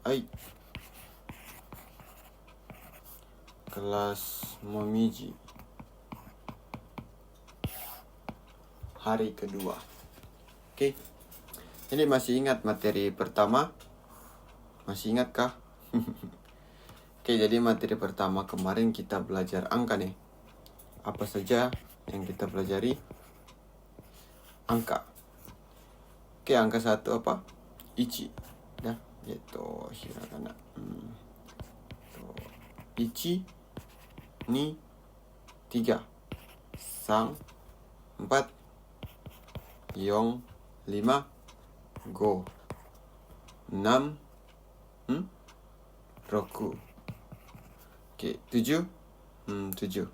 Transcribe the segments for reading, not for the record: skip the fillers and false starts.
Hai. Kelas Momiji. Hari kedua. Oke. Ini masih ingat materi pertama? Masih ingat kah? Oke, jadi materi pertama kemarin kita belajar angka nih. Apa saja yang kita pelajari? Angka. Oke, angka 1 apa? Ichi. Dah, hiragana. Ichi, ni, 3, sang, 4, 4, 5, go, 6, 6. Oke, 7, 7, 7,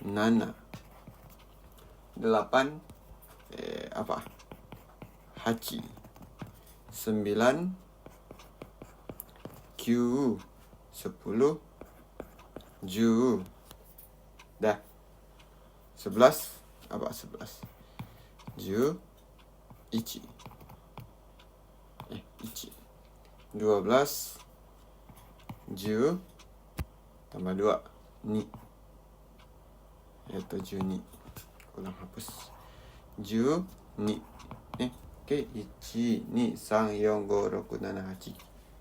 8, apa? 8, 9, 9, 10, 10. Dah. 11, apa 11? 10, 1. 1. 12, 10 tambah 2, 2. Yaitu 12. Ulang hapus. 12. Oke, 1, 2, 3, 4, 5, 6, 7, 8,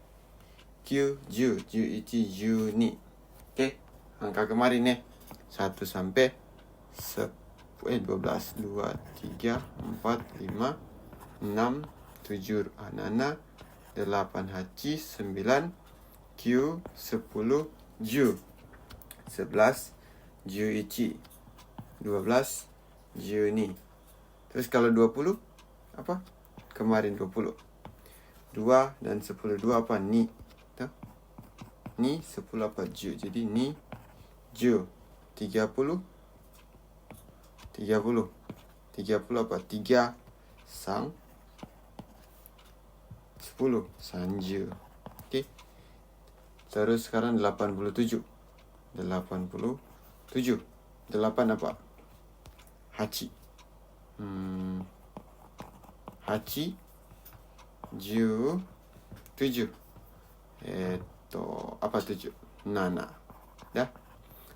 9, 10, 11, 12. Oke, angka kemarin nih 1 sampai 12, 2, 3, 4, 5, 6, 7, 8, 8, 9, 10, 10, 10, 11, 11, 12, 12. Terus kalau 20 apa? Kemarin 20. 2 dan 10, 2 apa? Ni. Tuh. Ni 10 apa? Ju. Jadi ni ju. 30. 30. 30 apa? 3 sang 10 sanju. Oke. Terus sekarang 87. 87. 8 apa? Hachi. Hachi, 10, 7. Apa 7? 7. Dah.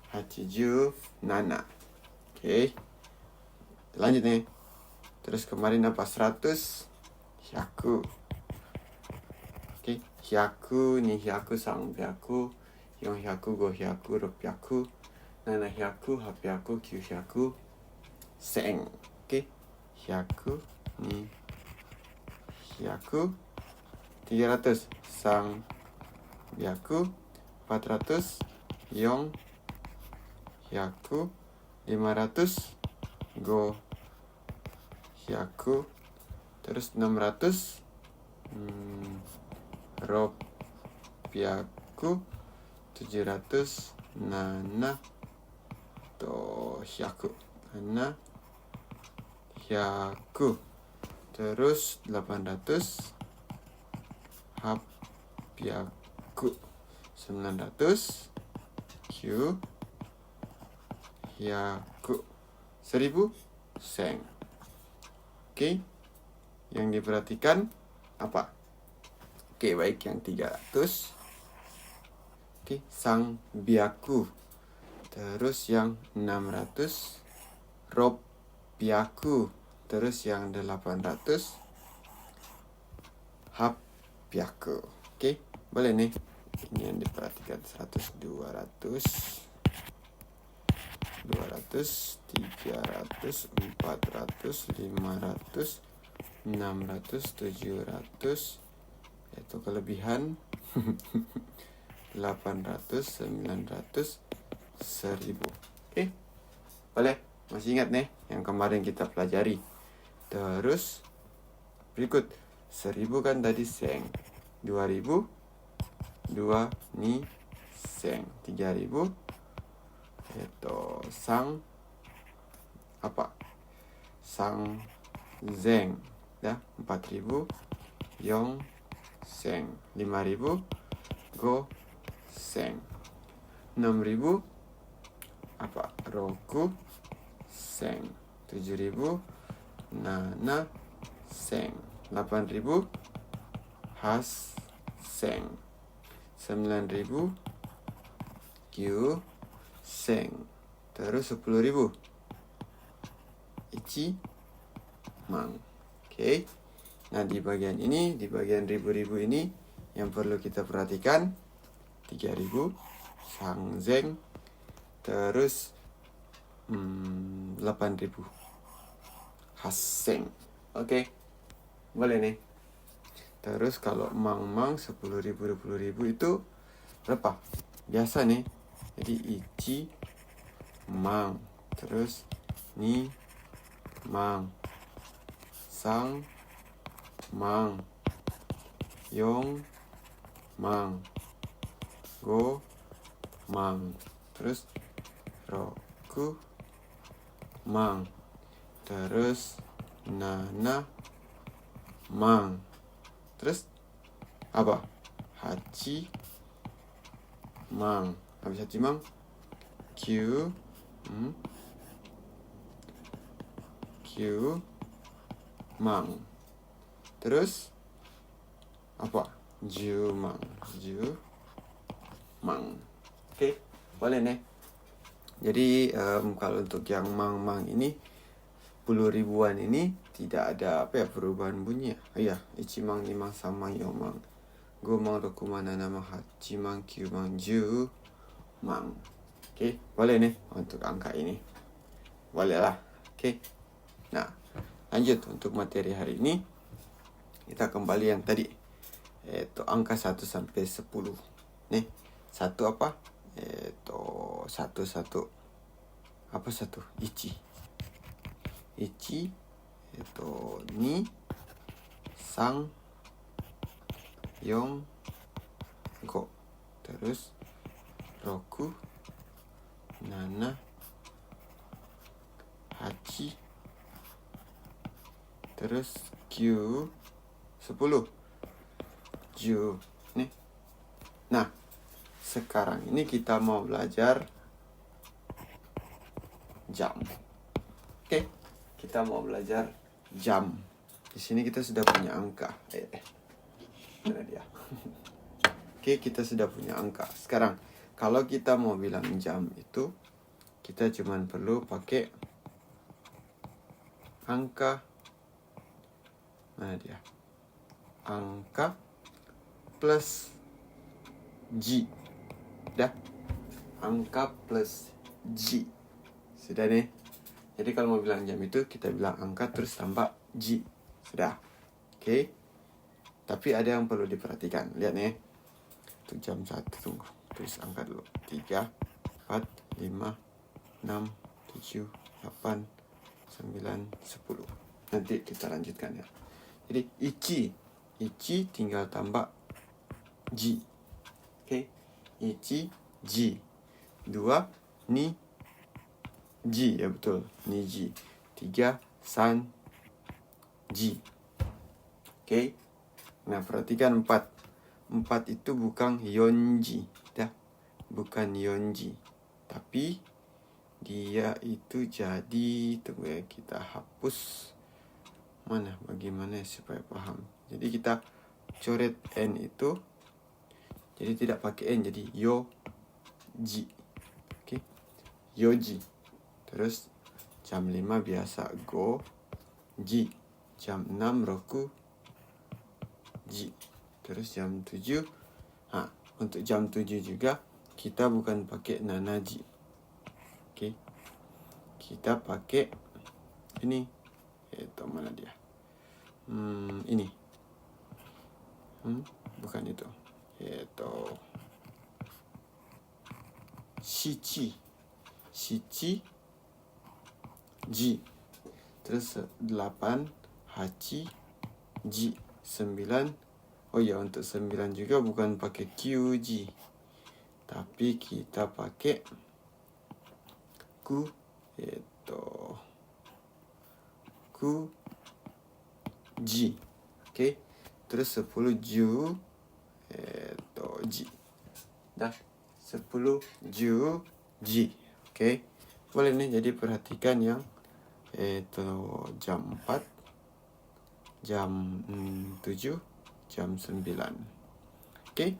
87. Oke. Lanjut nih. Terus kemarin apa? 100, 100. Oke. 100, ni 100, 300, 400, 500, 600, 700, 800, 900, 1000. Oke. 100, ni 100, 300, 300, 400, 400, 500, go 100, terus 600, ropiaku, 700, nana, 100, nana, 100, terus 800, hapiaku, 900, Q, yaku, 1000, seng. Oke, yang diperhatikan apa? Oke, baik, yang 300. Oke, sang biaku. Terus yang 600, ropiaku. Terus yang 800, hapiaku. Oke, boleh nih. Ini yang diperhatikan 100, 200, 200, 300, 400, 500, 600, 700. Itu kelebihan. 800, 900, 1000. Oke, boleh. Masih ingat nih yang kemarin kita pelajari. Terus berikut 1000 kan tadi seng. 2000, 2 ni seng. 3000 itu sang apa? Sang zeng. Ya, 4000 yong seng. 5000 go seng. 6000 apa? Roku seng. 7000 nana seng. 8000 has seng. 9.000 Q seng. Terus 10.000 ichi mang. Oke. Nah, di bagian ini, di bagian ribu-ribu ini yang perlu kita perhatikan 3.000 sangzeng. Terus 8.000 haseng. Oke. Boleh nih. Terus kalau mang-mang 10.000 20.000 itu berapa? Biasa nih. Jadi ichi mang. Terus ni mang. Sang mang. Yong mang. Go mang. Terus roku mang. Terus nana mang. Terus apa? Hachi mang. Habis hachi mang Q mang. Terus apa? Ju mang. Oke, boleh nih. Jadi kalau untuk yang mang-mang ini 10 ribuan ini tidak ada perubahan bunyi. Iya, ichi mang, ni mang, sang mang, yo mang, go mang, roku mang, nana mang, hachi mang, kyu mang, ju mang. Oke, boleh nih untuk angka ini. Boleh lah. Oke. Nah, lanjut untuk materi hari ini. Kita kembali yang tadi. Angka 1 sampai 10. Nih, 1 apa? 1 apa 1? Ichi. Ni, sang, yong, go. Terus roku, nana, hachi. Terus Q 10. Ju. Nih. Nah, sekarang ini kita mau belajar jam. Oke. Kita mau belajar jam. Di sini kita sudah punya angka. Mana dia? Oke, kita sudah punya angka. Sekarang, kalau kita mau bilang jam itu, kita cuma perlu pakai angka. Mana dia? Angka plus G. Dah. Angka plus G. Sudah nih. Jadi kalau mau bilang jam itu, kita bilang angka terus tambah G. Sudah. Oke. Tapi ada yang perlu diperhatikan. Lihat nih. Untuk jam 1, tunggu. Tulis angka dulu. 3, 4, 5, 6, 7, 8, 9, 10. Nanti kita lanjutkan ya. Jadi ichi tinggal tambah G. Oke. Ichi, G. 2, ni, G. Ya betul. Ni G. 3, san, G. Oke. Nah, perhatikan 4. 4 itu bukan yonji. Dah. Bukan yonji. Tapi dia itu jadi, tunggu ya, kita hapus. Mana? Bagaimana supaya paham. Jadi kita coret N itu. Jadi tidak pakai N. Jadi yoji. Oke. Yoji. Terus jam 5 biasa go ji. Jam 6 roku ji. Terus jam 7. Untuk jam 7 juga kita bukan pakai nanaji. Oke. Kita pakai ini. Mana dia? Ini. Bukan itu. Shichi Ji. Terus 8 hachi Ji. 9. Oh ya, untuk 9 juga bukan pakai QG. Tapi kita pakai ku Ji. Oke. Terus 10 ju ji. Dah. 10 ju ji. Oke. Boleh nih, jadi perhatikan yang jam 4, jam 7, jam 9. Oke.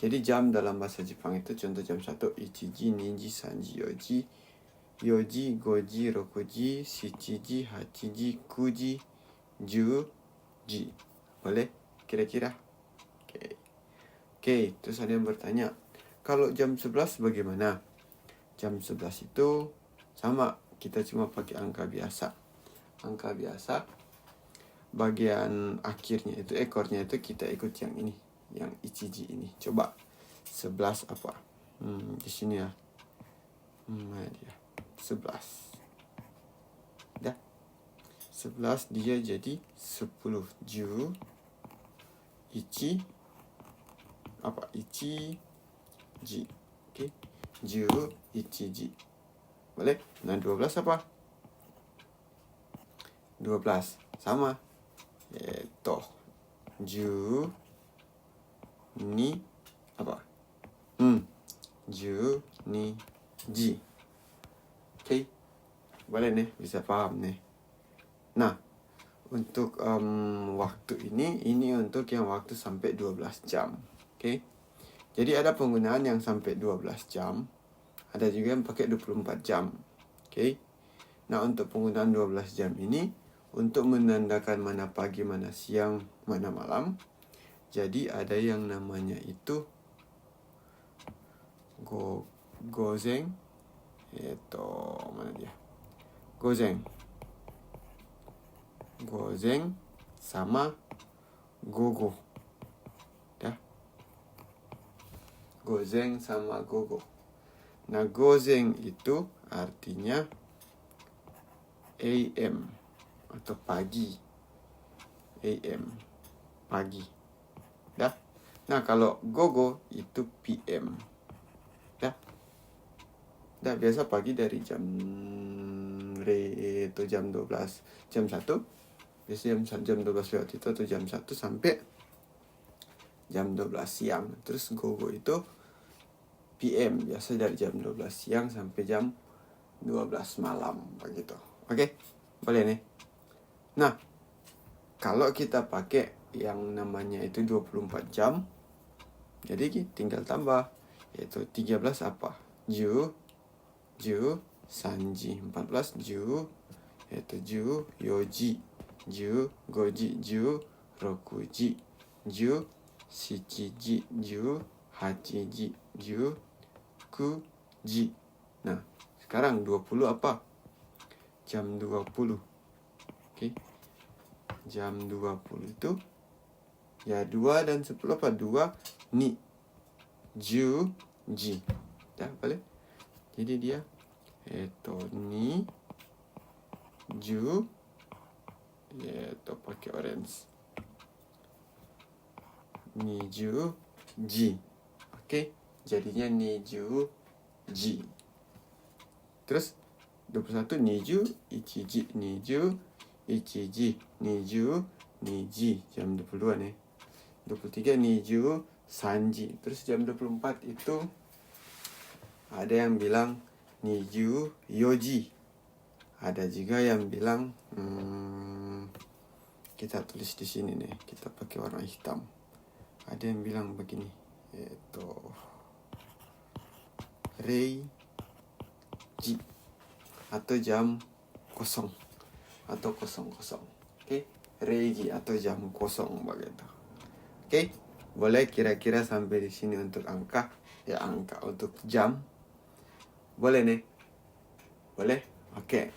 Jadi jam dalam bahasa Jepang itu contoh jam 1, ichiji, niji, sanji, yoji, yoji, goji, rokuji, shichiji, hachiji, kuji, juji. Boleh? Kira-kira? Oke, terus ada yang bertanya, kalau jam 11 bagaimana? Jam 11 itu sama, kita cuma pakai angka biasa. Angka biasa, bagian akhirnya itu, ekornya itu kita ikut yang ini, yang ichiji ini. Coba 11 apa? Di sini ya. Mana dia? 11. Dah. 11 dia jadi 10. Ju, ichi, apa? Ichi, ji. Oke. Ju, ichi, ji. Boleh? Nah, 12 apa? 12. Sama. Ju, ni, apa? Ju, ni, ji. Oke. Boleh nih, bisa paham nih. Nah, untuk waktu ini untuk yang waktu sampai 12 jam. Oke. Jadi ada penggunaan yang sampai 12 jam. Ada juga yang pakai 24 jam. Oke. Nah, untuk penggunaan 12 jam ini untuk menandakan mana pagi, mana siang, mana malam. Jadi ada yang namanya itu gozen. Mana dia? Gozen sama gogo. Ya. Gozen sama gogo. Nah, gozen itu artinya AM atau pagi. AM, pagi. Dah. Nah, kalau gogo itu PM. Dah. Dah, biasa pagi dari jam itu jam 12, jam 1. Biasanya jam 12 lewat itu atau jam 1 sampai jam 12 siang. Terus gogo itu PM, biasa dari jam 12 siang sampai jam 12 malam begitu. Oke? Boleh nih. Nah, kalau kita pakai yang namanya itu 24 jam, jadi tinggal tambah, yaitu 13 apa? Ju, sanji, 14 ju, yaitu ju, yoji, ju, goji, ju, rokuji, ju, shichiji, ju, hachiji, ju, kuji. Nah, sekarang 20 apa? Jam 20. Oke. Jam 20 itu ya 2 dan 10 apa? 2 ni, ju, ji. Ya, boleh? Jadi dia ni, ju, pakai orange. Ni, ju, ji. Oke, jadinya ni, ju, ji. Terus 21 ni, ju, ichiji, ni, ju, ichiji, ni, ju, ni, ji. Jam 22 nih. 23 ni, ju, sanji. Terus jam 24 itu ada yang bilang Niju yoji. Ada juga yang bilang kita tulis di sini nih, kita pakai warna hitam. Ada yang bilang begini, yaitu rei ji atau jam kosong atau kosong. Oke, reiji atau jam kosong begitu. Oke, boleh kira-kira sampai di sini untuk angka untuk jam. Boleh nih? Boleh? Oke.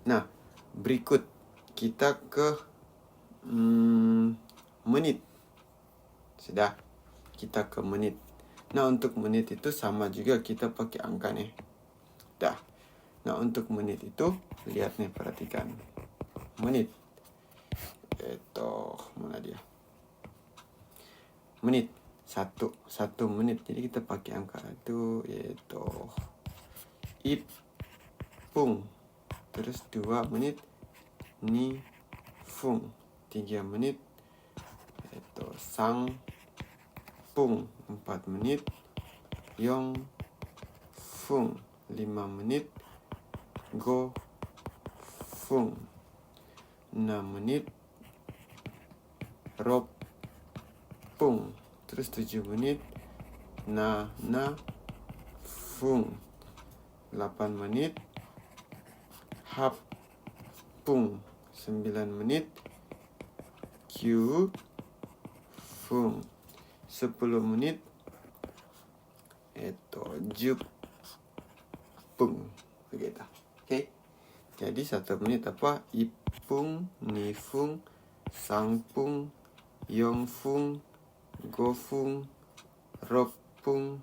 Nah, berikut kita ke menit. Sudah? Kita ke menit. Nah, untuk menit itu sama juga kita pakai angka nih. Dah. Nah, untuk menit itu lihat nih, perhatikan. Menit. Mana dia? Menit. Satu menit. Jadi kita pakai angka itu yaitu ipung. Terus 2 menit ni fung. 3 menit sang pung. 4 menit yong fung. 5 menit go fung. 6 menit rop pung. Terus 7 menit. Na fung. 8 menit. Hap pung. 9 menit. Q fung. 10 menit. Jup pung. Begitu. Oke. Jadi 1 menit apa? Ipung, nifung, sangpung, yongfung, gofung, ropung,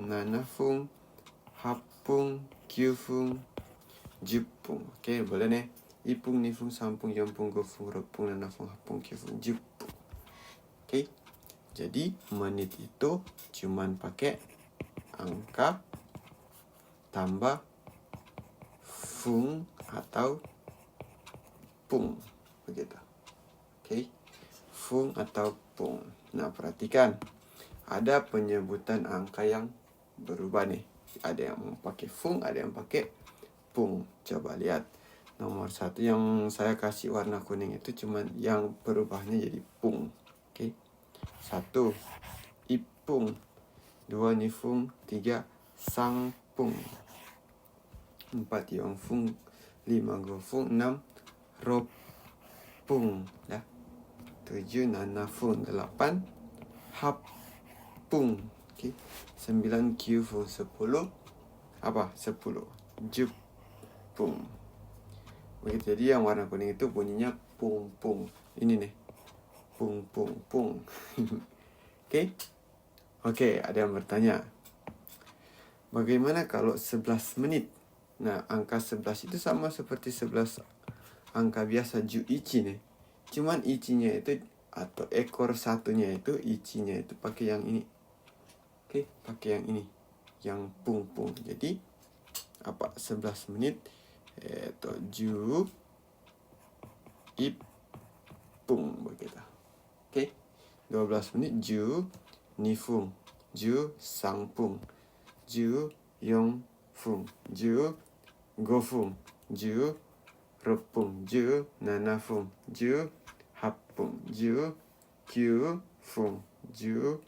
nanafung, hapung, kyufung, jupung. Oke, boleh nih. Ipung, nifung, sangpung, yongfung, gofung, ropung, nanafung, hapung, kyufung, jupung. Oke. Jadi menit itu cuman pakai angka tambah fung atau pung. Begitu. Oke. Fung atau pung. Nah, perhatikan. Ada penyebutan angka yang berubah nih. Ada yang pakai fung, ada yang pakai pung. Coba lihat. Nomor 1 yang saya kasih warna kuning itu cuman yang berubahnya jadi pung. Oke. 1 ipung, 2 nifung, 3 sangpung, 4 yongfung, 5 gofung, 6 ropung, 7 nanafung, 8 hapung, 9 kyufung, 10 jupung. Begitu. Jadi yang warna kuning itu bunyinya pung pung. Ini nih. Pung pung pung. Oke, ada yang bertanya. Bagaimana kalau 11 menit? Nah, angka 11 itu sama seperti 11 angka biasa ju ichi nih. Cuman ichinya itu atau ekor satunya itu ichinya itu pakai yang ini. Oke, pakai yang ini. Yang pung pung. Jadi 11 menit ju ipung begitu. Oke. 12 menit ju nifung, ju sangpung, ju yongfung, ju gofung, ju ropung, ju nanafung, ju hapung, ju kyufung, ju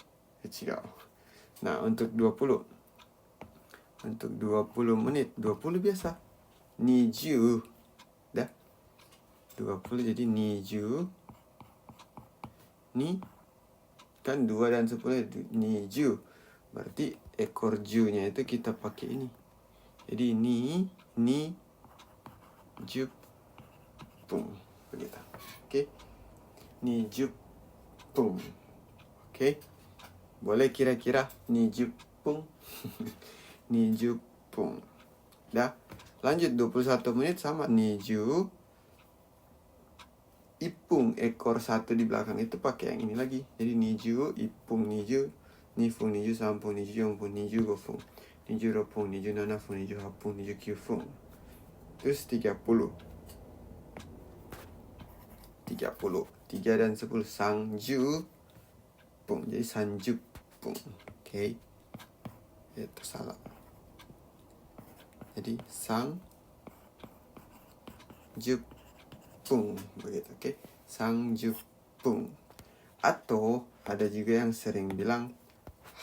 Nah, untuk 20 menit, 20 biasa. Niju. 20 jadi niju. Ni kan 2 dan 10 itu niju. Berarti ekor ju-nya itu kita pakai ini. Jadi ni jupung. Begitu. Oke. Ni jupung. Oke. Boleh kira-kira ni jupung. Ni jupung. Lanjut 21 menit sama ni ju ipung, ekor 1 di belakang itu pakai yang ini lagi. Jadi niju, ipung, niju, nifung, niju, sampung, niju, yongfung, niju, gofung, niju, ropung, niju, nanafung, niju, hapung, niju, kyufung. Terus 30. 3 dan 10 sangju pung. Jadi sanju pung. Oke. Itu salah. Jadi sang jupung begitu. Oke. Sang jupung. Atau ada juga yang sering bilang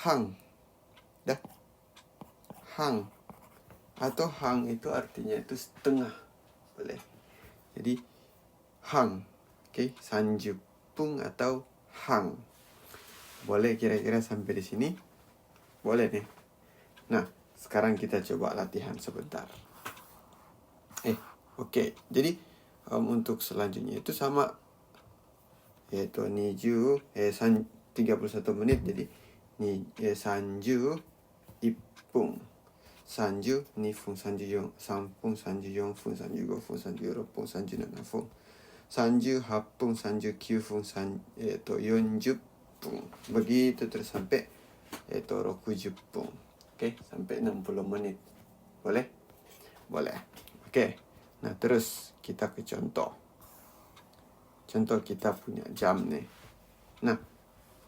hang. Hang. Atau hang itu artinya itu setengah. Boleh. Jadi hang. Oke, sanjupung atau hang. Boleh kira-kira sampai di sini? Boleh nih. Nah, sekarang kita coba latihan sebentar. Oke. Jadi untuk selanjutnya itu sama, yaitu niju 31 menit. Jadi sanju ipung, sanju nifung, sanju yong sampung, sanju yongfung, sanju gofung, sanju ropung, sanju nanafung, sanju hapung, sanju kyufung, yonjupung. Begitu terus sampai rokujupung. Oke, sampai 60 menit. Boleh? Boleh. Oke. Nah, terus kita ke contoh. Contoh kita punya jam nih. Nah,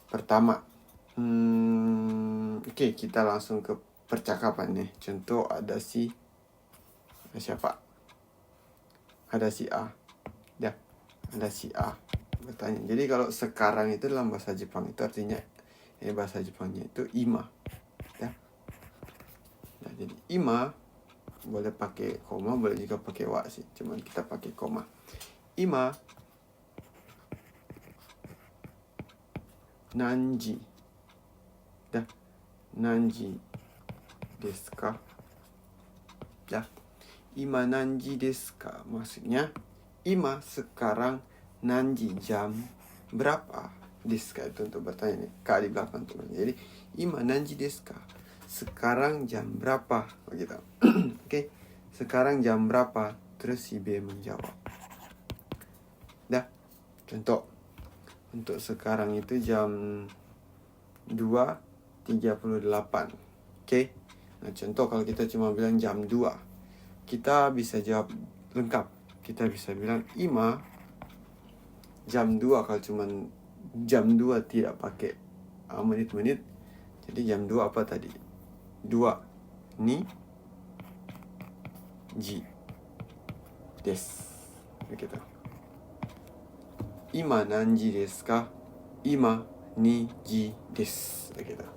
pertama. Oke, kita langsung ke percakapan nih. Contoh ada siapa? Ada si A. Ada si A. bertanya. Jadi kalau sekarang itu dalam bahasa Jepang itu artinya, bahasa Jepangnya itu ima. Ya. Nah, jadi ima boleh pakai koma, boleh juga pakai wa sih. Cuman kita pakai koma. Ima nanji. Dah. Nanji desu ka? Dah. Ima nanji desu ka? Maksudnya ima sekarang, nanji jam berapa? Desu ka itu untuk bertanya nih. Ka di belakang tuh. Jadi ima nanji desu ka? Sekarang jam berapa? Begitu. Oke. Sekarang jam berapa? Terus si B menjawab. Dah. Contoh. Untuk sekarang itu jam 2.38. Oke. Nah, contoh kalau kita cuma bilang jam 2, kita bisa jawab lengkap. Kita bisa bilang ima jam 2 kalau cuma jam 2 tidak pakai menit-menit. Jadi jam 2 apa tadi? 2 ni ji desu. Begitu. Ima nanji desu ka? Ima ni ji desu. Begitu.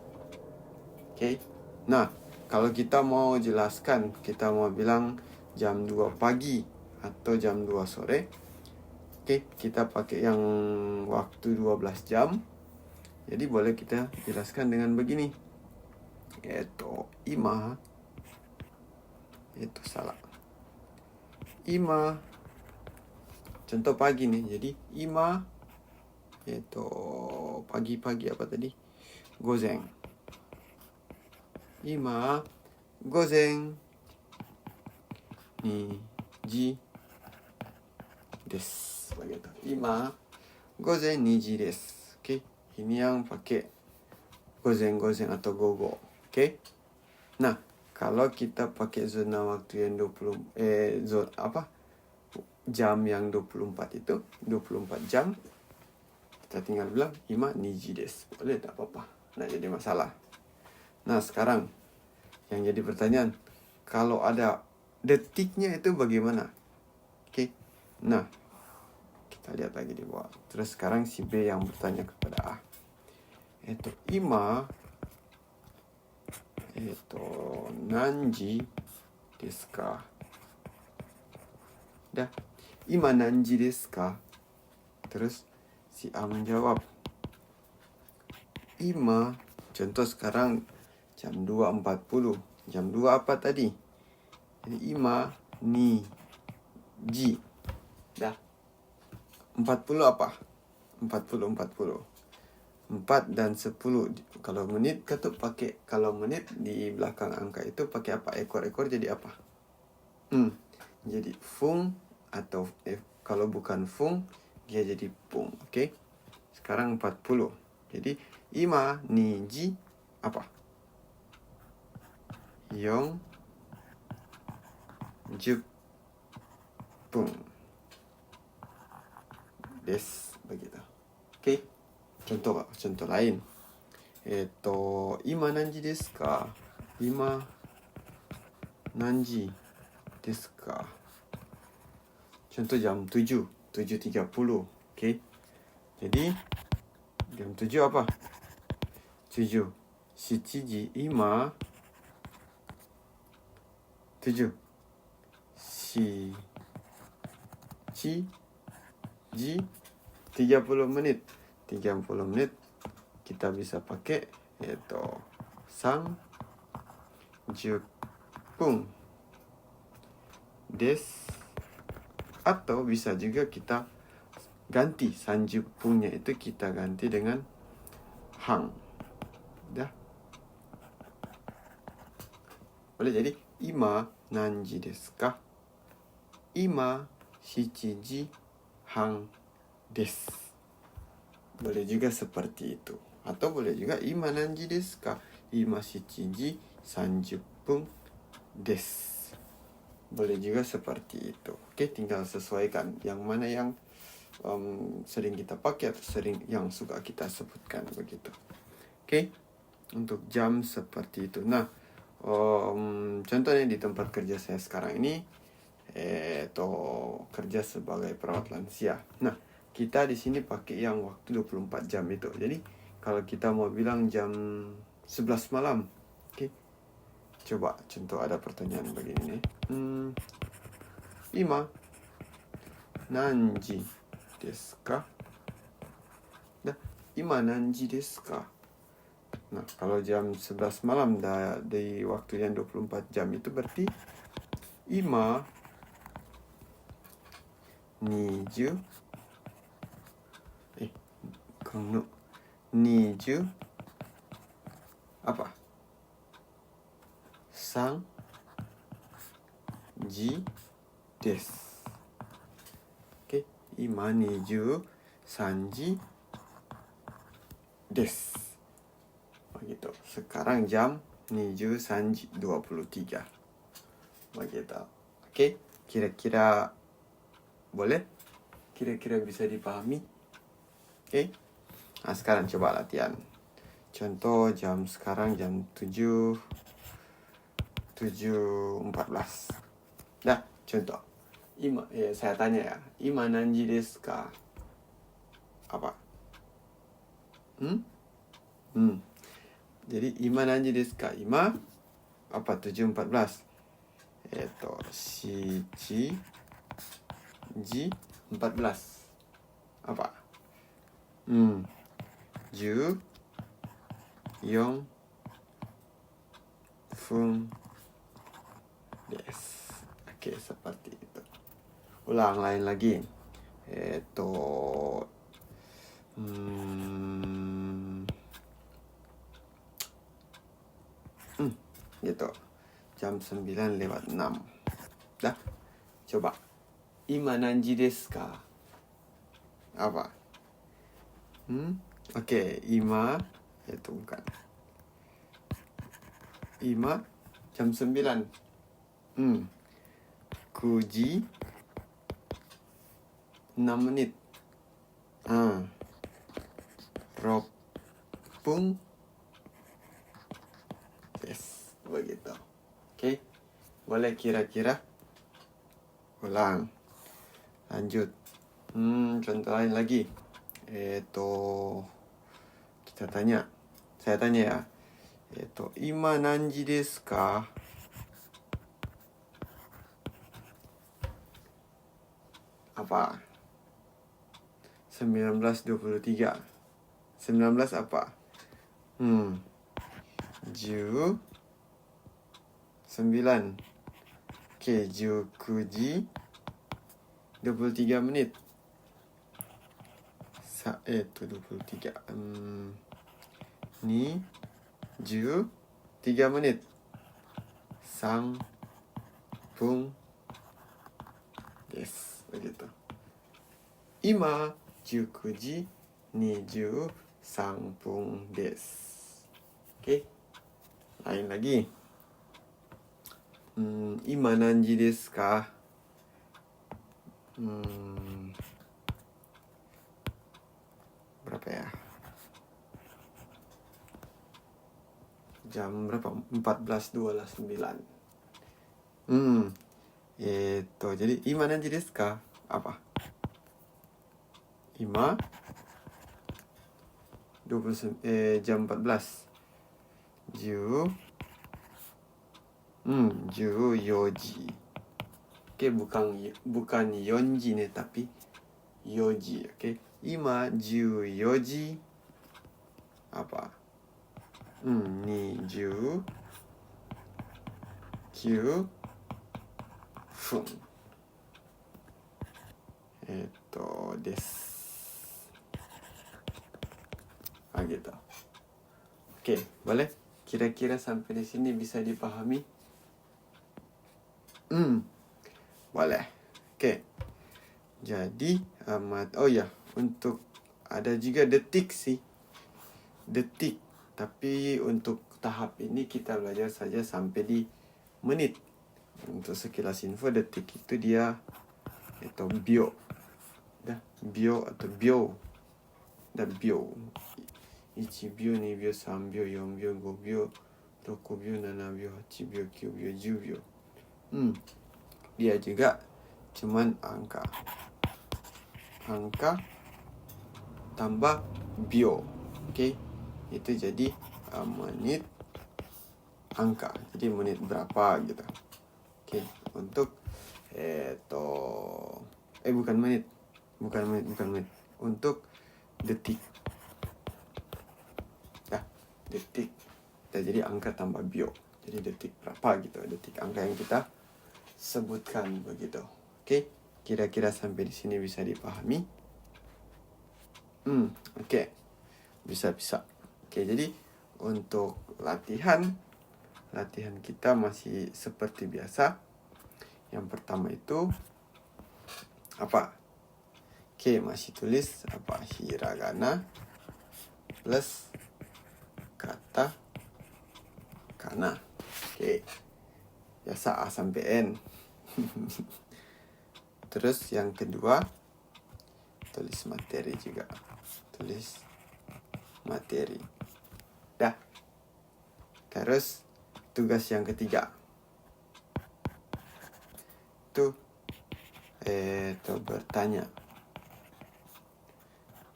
Oke. Nah, kalau kita mau jelaskan, kita mau bilang jam 2 pagi atau jam 2 sore. Oke, kita pakai yang waktu 12 jam. Jadi boleh kita jelaskan dengan begini. Ima. Itu salah. Ima. Contoh pagi nih. Jadi ima. Pagi-pagi apa tadi? Gozen. Ima. Gozen. Ni. Ji. Desu. Begitu. Ima. Gozen 2 ji desu. Oke. Ini yang pakai gozen-gozen atau gogo. Oke. Nah, kalau kita pakai zona waktu yang jam yang 24 itu, 24 jam, kita tinggal bilang ima niji desu. Boleh, tak apa-apa. Nah, jadi masalah. Nah, sekarang yang jadi pertanyaan, kalau ada detiknya itu bagaimana? Oke. Nah, kita lihat lagi di bawah. Terus sekarang si B yang bertanya kepada A. Ima nanji desu ka? Dah. Ima nanji desu ka? Terus si A menjawab. Ima, contoh sekarang jam 2.40. Jam 2 apa tadi? Jadi ima ni ji. Dah. 40 apa? 40. 4 dan 10. Kalau menit kalau menit di belakang angka itu pakai apa? Ekor-ekor jadi apa? Jadi fung atau kalau bukan fung dia jadi pung. Oke. Sekarang 40. Jadi ima ni ji apa? Yong pung des. Begitu. Oke. Contoh lain. Ima nanji desu ka? Ima nanji desu ka? Contoh jam 7. 7.30. Oke. Jadi jam 7 apa? 7. 7 ji ima 7. Si ji 30 menit. 30 menit kita bisa pakai sang jepung des, atau bisa juga kita ganti sanjupungnya itu kita ganti dengan hang. Dah. Boleh jadi ima nanji desu ka? Ima 7 ji hang desu. Boleh juga seperti itu. Atau boleh juga ima nanji desu ka? Ima 7 ji 30 desu. Boleh juga seperti itu. Oke, tinggal sesuaikan yang mana yang sering kita pakai atau yang suka kita sebutkan begitu. Oke, untuk jam seperti itu. Nah, contohnya di tempat kerja saya sekarang ini kerja sebagai perawat lansia. Nah, kita di sini pakai yang waktu 24 jam itu. Jadi kalau kita mau bilang jam 11 malam, oke. Coba contoh ada pertanyaan begini nih. Ima nanji desu ka? Nah, ima nanji desu ka? Nah, kalau jam 11 malam dari waktu yang 24 jam itu berarti ima 20 20 apa? 3 時です。Oke, 今23時です。Begitu. Sekarang jam 23:23. Begitu. Oke, kira-kira boleh? Kira-kira bisa dipahami? Oke. Nah, sekarang coba latihan. Contoh sekarang jam 7:14. Nah, contoh. Saya tanya ya. Ima nanji desu ka? Apa? Jadi, ima nanji desu ka? Ima apa? 7:14. 7時14. Apa? 14分です。Oke, seperti itu. Ulang lain lagi. Gitu. Jam 9:06. Dah. Coba. Ima nanji desu ka? Apa? Oke, ima bukan. Ima jam 9. 9 時6 menit. 6 分です. Begitu. Oke. Boleh kira-kira? Ulang. Lanjut. Contoh lain lagi. Saya tanya ya. Ima nanji desu ka? Apa? 19:23. 19 apa? 19. Oke, 19時23 menit. 23. 23 menit. 3 分です。Begitu. Ima 19時23分です。Oke. Lain lagi. Ima nanji desu ka? Berapa ya? Jam berapa? 14:29. Jadi ima nanji desu ka? Apa? Ima jam 14. 14時. Oke, bukan 4時 nih, tapi 4時. Oke. Ima 14時apa? 29分です。Gitu. Oke, boleh? Kira-kira sampai di sini bisa dipahami? Boleh. Oke. Jadi, untuk ada juga detik sih. Detik. Tapi untuk tahap ini kita belajar saja sampai di menit. Untuk sekilas info, detik itu dia bio. Bio atau bio. Bio. 1秒、2秒、3秒、4秒、5秒、6秒、7秒、8秒、9秒、10秒. Dia juga cuman angka tambah bio. Oke, itu jadi menit angka. Jadi menit berapa gitu. Oke, untuk bukan menit. Untuk detik. Ya, detik. Jadi angka tambah bio. Jadi detik berapa gitu. Detik angka yang kita sebutkan begitu. Oke, kira-kira sampai di sini bisa dipahami? Oke. Bisa. Oke, jadi untuk latihan kita masih seperti biasa. Yang pertama itu apa? Oke, masih tulis apa? Hiragana plus kata kana. Oke. Biasa A sampai N. Terus yang kedua, tulis materi juga. Tulis materi. Dah. Terus tugas yang ketiga. Itu bertanya.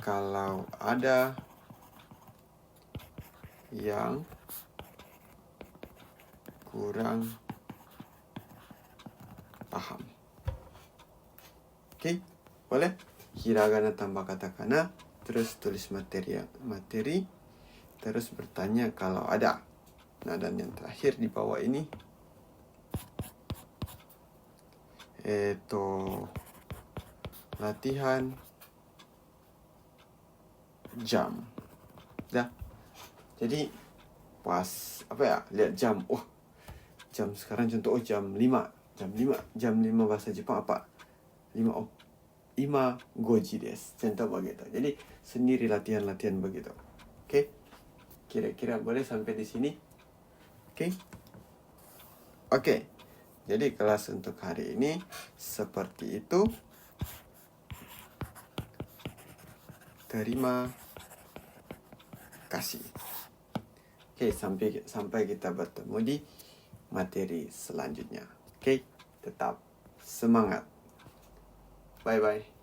Kalau ada yang kurang paham. Oke, boleh? Hiragana tambah katakana, terus tulis materi, terus bertanya kalau ada. Nah, dan yang terakhir di bawah ini latihan jam. Dah. Jadi pas lihat jam. Jam sekarang contoh jam 5. Jam 5 bahasa Jepang apa? 5 goji desu. Contoh begitu. Jadi sendiri latihan begitu. Oke? Kira-kira boleh sampai di sini? Oke. Jadi kelas untuk hari ini seperti itu. Terima kasih. Oke, sampai kita bertemu di materi selanjutnya. Oke, tetap semangat. Bye-bye.